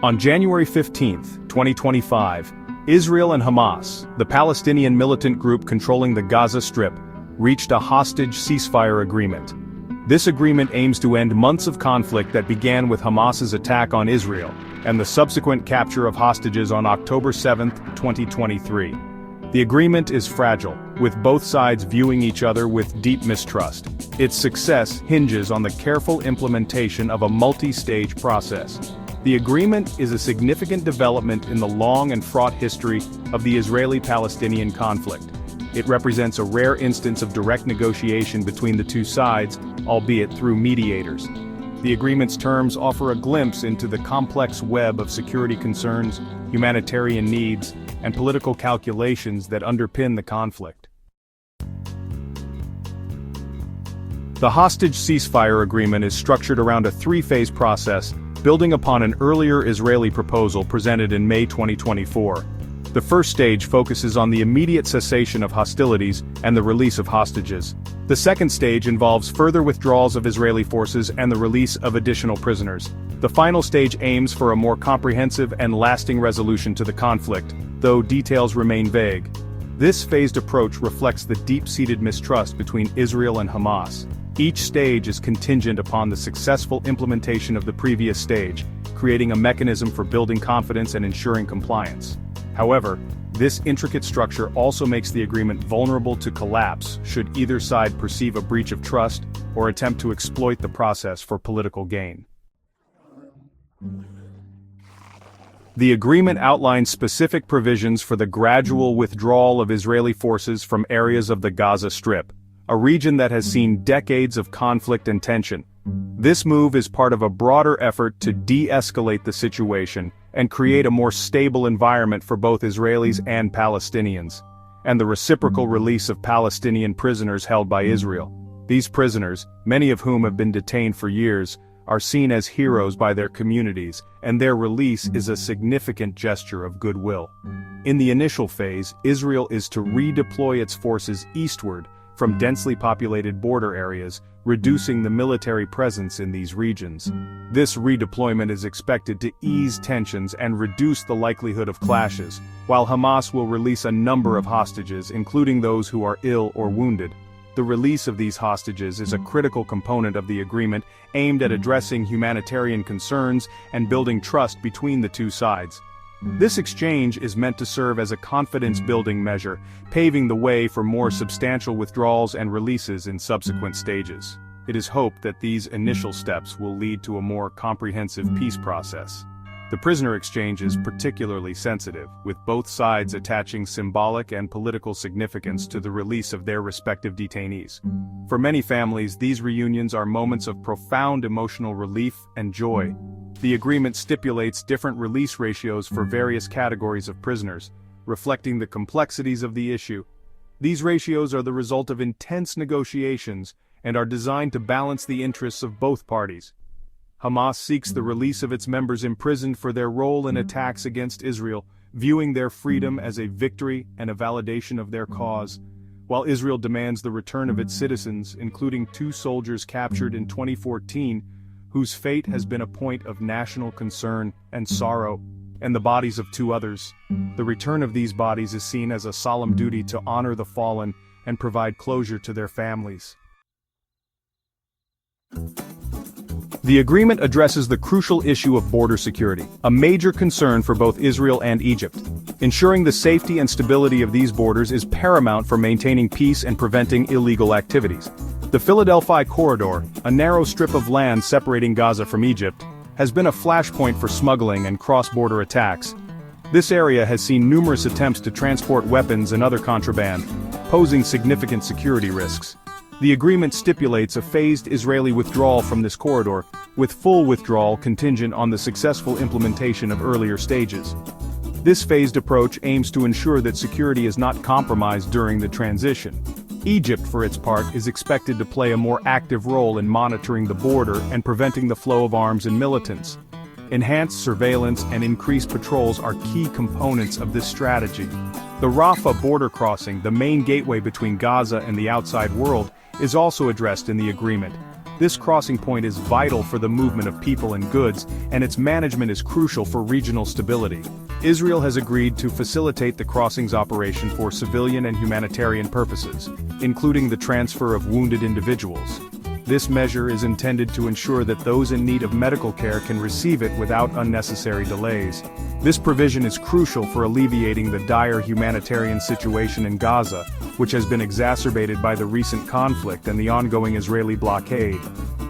On January 15, 2025, Israel and Hamas, the Palestinian militant group controlling the Gaza Strip, reached a hostage ceasefire agreement. This agreement aims to end months of conflict that began with Hamas's attack on Israel and the subsequent capture of hostages on October 7, 2023. The agreement is fragile, with both sides viewing each other with deep mistrust. Its success hinges on the careful implementation of a multi-stage process. The agreement is a significant development in the long and fraught history of the Israeli-Palestinian conflict. It represents a rare instance of direct negotiation between the two sides, albeit through mediators. The agreement's terms offer a glimpse into the complex web of security concerns, humanitarian needs, and political calculations that underpin the conflict. The hostage ceasefire agreement is structured around a three-phase process, building upon an earlier Israeli proposal presented in May 2024. The first stage focuses on the immediate cessation of hostilities and the release of hostages. The second stage involves further withdrawals of Israeli forces and the release of additional prisoners. The final stage aims for a more comprehensive and lasting resolution to the conflict, though details remain vague. This phased approach reflects the deep-seated mistrust between Israel and Hamas. Each stage is contingent upon the successful implementation of the previous stage, creating a mechanism for building confidence and ensuring compliance. However, this intricate structure also makes the agreement vulnerable to collapse should either side perceive a breach of trust or attempt to exploit the process for political gain. The agreement outlines specific provisions for the gradual withdrawal of Israeli forces from areas of the Gaza Strip, a region that has seen decades of conflict and tension. This move is part of a broader effort to de-escalate the situation and create a more stable environment for both Israelis and Palestinians, and the reciprocal release of Palestinian prisoners held by Israel. These prisoners, many of whom have been detained for years, are seen as heroes by their communities, and their release is a significant gesture of goodwill. In the initial phase, Israel is to redeploy its forces eastward from densely populated border areas, reducing the military presence in these regions. This redeployment is expected to ease tensions and reduce the likelihood of clashes, while Hamas will release a number of hostages, including those who are ill or wounded. The release of these hostages is a critical component of the agreement aimed at addressing humanitarian concerns and building trust between the two sides. This exchange is meant to serve as a confidence-building measure, paving the way for more substantial withdrawals and releases in subsequent stages. It is hoped that these initial steps will lead to a more comprehensive peace process. The prisoner exchange is particularly sensitive, with both sides attaching symbolic and political significance to the release of their respective detainees. For many families, these reunions are moments of profound emotional relief and joy. The agreement stipulates different release ratios for various categories of prisoners, reflecting the complexities of the issue. These ratios are the result of intense negotiations and are designed to balance the interests of both parties. Hamas seeks the release of its members imprisoned for their role in attacks against Israel, viewing their freedom as a victory and a validation of their cause, while Israel demands the return of its citizens, including 2 soldiers captured in 2014, whose fate has been a point of national concern and sorrow, and the bodies of 2 others. The return of these bodies is seen as a solemn duty to honor the fallen and provide closure to their families. The agreement addresses the crucial issue of border security, a major concern for both Israel and Egypt. Ensuring the safety and stability of these borders is paramount for maintaining peace and preventing illegal activities. The Philadelphia Corridor, a narrow strip of land separating Gaza from Egypt, has been a flashpoint for smuggling and cross-border attacks. This area has seen numerous attempts to transport weapons and other contraband, posing significant security risks. The agreement stipulates a phased Israeli withdrawal from this corridor, with full withdrawal contingent on the successful implementation of earlier stages. This phased approach aims to ensure that security is not compromised during the transition. Egypt, for its part, is expected to play a more active role in monitoring the border and preventing the flow of arms and militants. Enhanced surveillance and increased patrols are key components of this strategy. The Rafah border crossing, the main gateway between Gaza and the outside world, is also addressed in the agreement. This crossing point is vital for the movement of people and goods, and its management is crucial for regional stability. Israel has agreed to facilitate the crossings operation for civilian and humanitarian purposes, including the transfer of wounded individuals. This measure is intended to ensure that those in need of medical care can receive it without unnecessary delays. This provision is crucial for alleviating the dire humanitarian situation in Gaza, which has been exacerbated by the recent conflict and the ongoing Israeli blockade.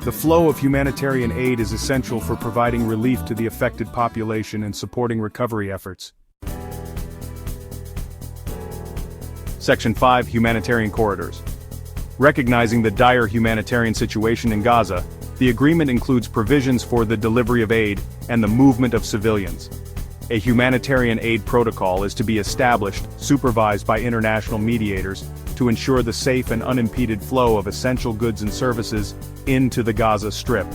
The flow of humanitarian aid is essential for providing relief to the affected population and supporting recovery efforts. Section 5: Humanitarian Corridors. Recognizing the dire humanitarian situation in Gaza, the agreement includes provisions for the delivery of aid and the movement of civilians. A humanitarian aid protocol is to be established, supervised by international mediators, to ensure the safe and unimpeded flow of essential goods and services into the Gaza Strip.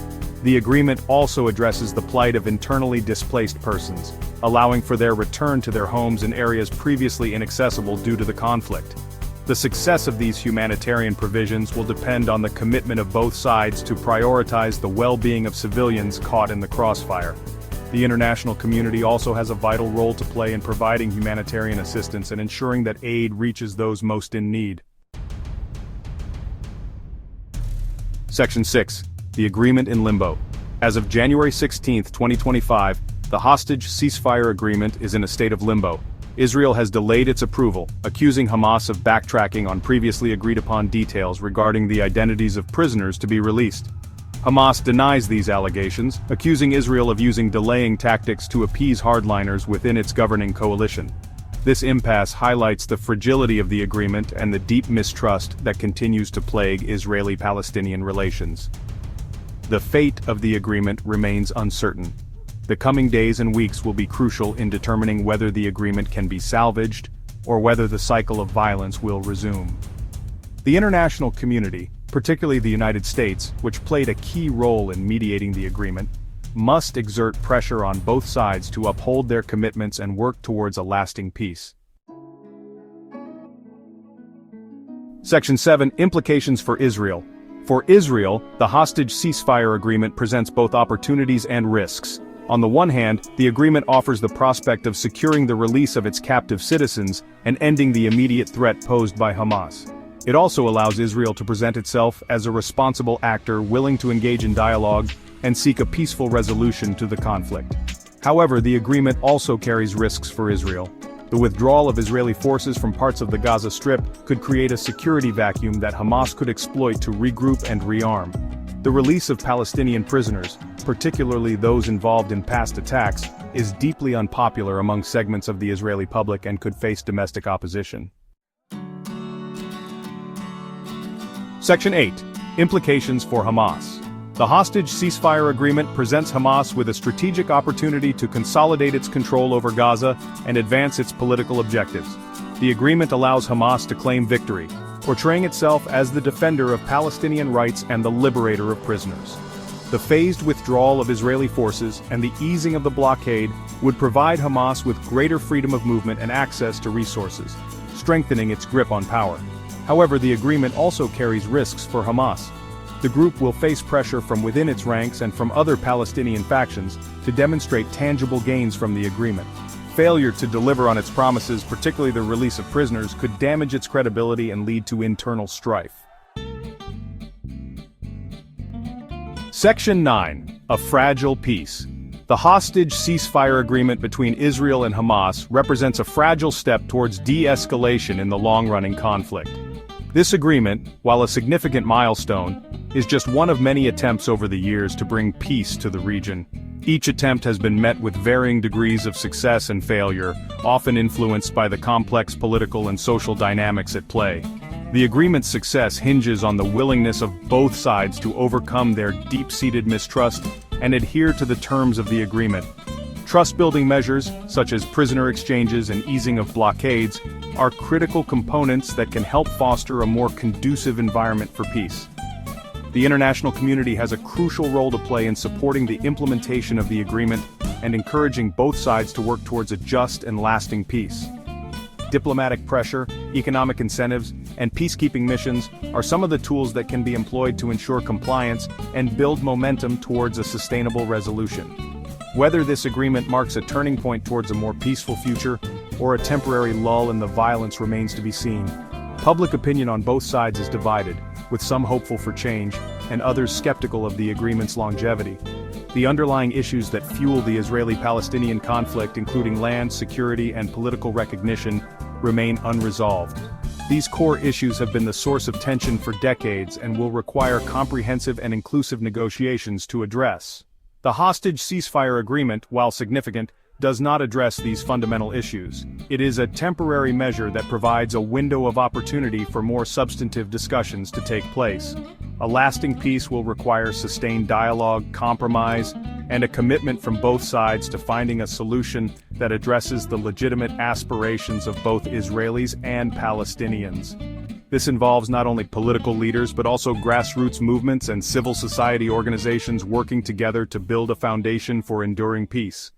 The agreement also addresses the plight of internally displaced persons, allowing for their return to their homes in areas previously inaccessible due to the conflict. The success of these humanitarian provisions will depend on the commitment of both sides to prioritize the well-being of civilians caught in the crossfire. The international community also has a vital role to play in providing humanitarian assistance and ensuring that aid reaches those most in need. Section 6: The Agreement in Limbo. As of January 16, 2025, the hostage ceasefire agreement is in a state of limbo. Israel has delayed its approval, accusing Hamas of backtracking on previously agreed-upon details regarding the identities of prisoners to be released. Hamas denies these allegations, accusing Israel of using delaying tactics to appease hardliners within its governing coalition. This impasse highlights the fragility of the agreement and the deep mistrust that continues to plague Israeli-Palestinian relations. The fate of the agreement remains uncertain. The coming days and weeks will be crucial in determining whether the agreement can be salvaged, or whether the cycle of violence will resume. The international community, particularly the United States, which played a key role in mediating the agreement, must exert pressure on both sides to uphold their commitments and work towards a lasting peace. Section 7: Implications for Israel. For Israel, the hostage ceasefire agreement presents both opportunities and risks. On the one hand, the agreement offers the prospect of securing the release of its captive citizens and ending the immediate threat posed by Hamas. It also allows Israel to present itself as a responsible actor willing to engage in dialogue and seek a peaceful resolution to the conflict. However, the agreement also carries risks for Israel. The withdrawal of Israeli forces from parts of the Gaza Strip could create a security vacuum that Hamas could exploit to regroup and rearm. The release of Palestinian prisoners, particularly those involved in past attacks, is deeply unpopular among segments of the Israeli public and could face domestic opposition. Section 8: Implications for Hamas. The hostage ceasefire agreement presents Hamas with a strategic opportunity to consolidate its control over Gaza and advance its political objectives. The agreement allows Hamas to claim victory, portraying itself as the defender of Palestinian rights and the liberator of prisoners. The phased withdrawal of Israeli forces and the easing of the blockade would provide Hamas with greater freedom of movement and access to resources, strengthening its grip on power. However, the agreement also carries risks for Hamas. The group will face pressure from within its ranks and from other Palestinian factions to demonstrate tangible gains from the agreement. Failure to deliver on its promises, particularly the release of prisoners, could damage its credibility and lead to internal strife. Section 9: A Fragile Peace. The hostage ceasefire agreement between Israel and Hamas represents a fragile step towards de-escalation in the long-running conflict. This agreement, while a significant milestone, is just one of many attempts over the years to bring peace to the region. Each attempt has been met with varying degrees of success and failure, often influenced by the complex political and social dynamics at play. The agreement's success hinges on the willingness of both sides to overcome their deep-seated mistrust and adhere to the terms of the agreement. Trust-building measures, such as prisoner exchanges and easing of blockades, are critical components that can help foster a more conducive environment for peace. The international community has a crucial role to play in supporting the implementation of the agreement and encouraging both sides to work towards a just and lasting peace. Diplomatic pressure, economic incentives, and peacekeeping missions are some of the tools that can be employed to ensure compliance and build momentum towards a sustainable resolution. Whether this agreement marks a turning point towards a more peaceful future, or a temporary lull in the violence remains to be seen. Public opinion on both sides is divided, with some hopeful for change, and others skeptical of the agreement's longevity. The underlying issues that fuel the Israeli-Palestinian conflict, including land, security, and political recognition, remain unresolved. These core issues have been the source of tension for decades and will require comprehensive and inclusive negotiations to address. The hostage ceasefire agreement, while significant, does not address these fundamental issues. It is a temporary measure that provides a window of opportunity for more substantive discussions to take place. A lasting peace will require sustained dialogue, compromise, and a commitment from both sides to finding a solution that addresses the legitimate aspirations of both Israelis and Palestinians. This involves not only political leaders but also grassroots movements and civil society organizations working together to build a foundation for enduring peace.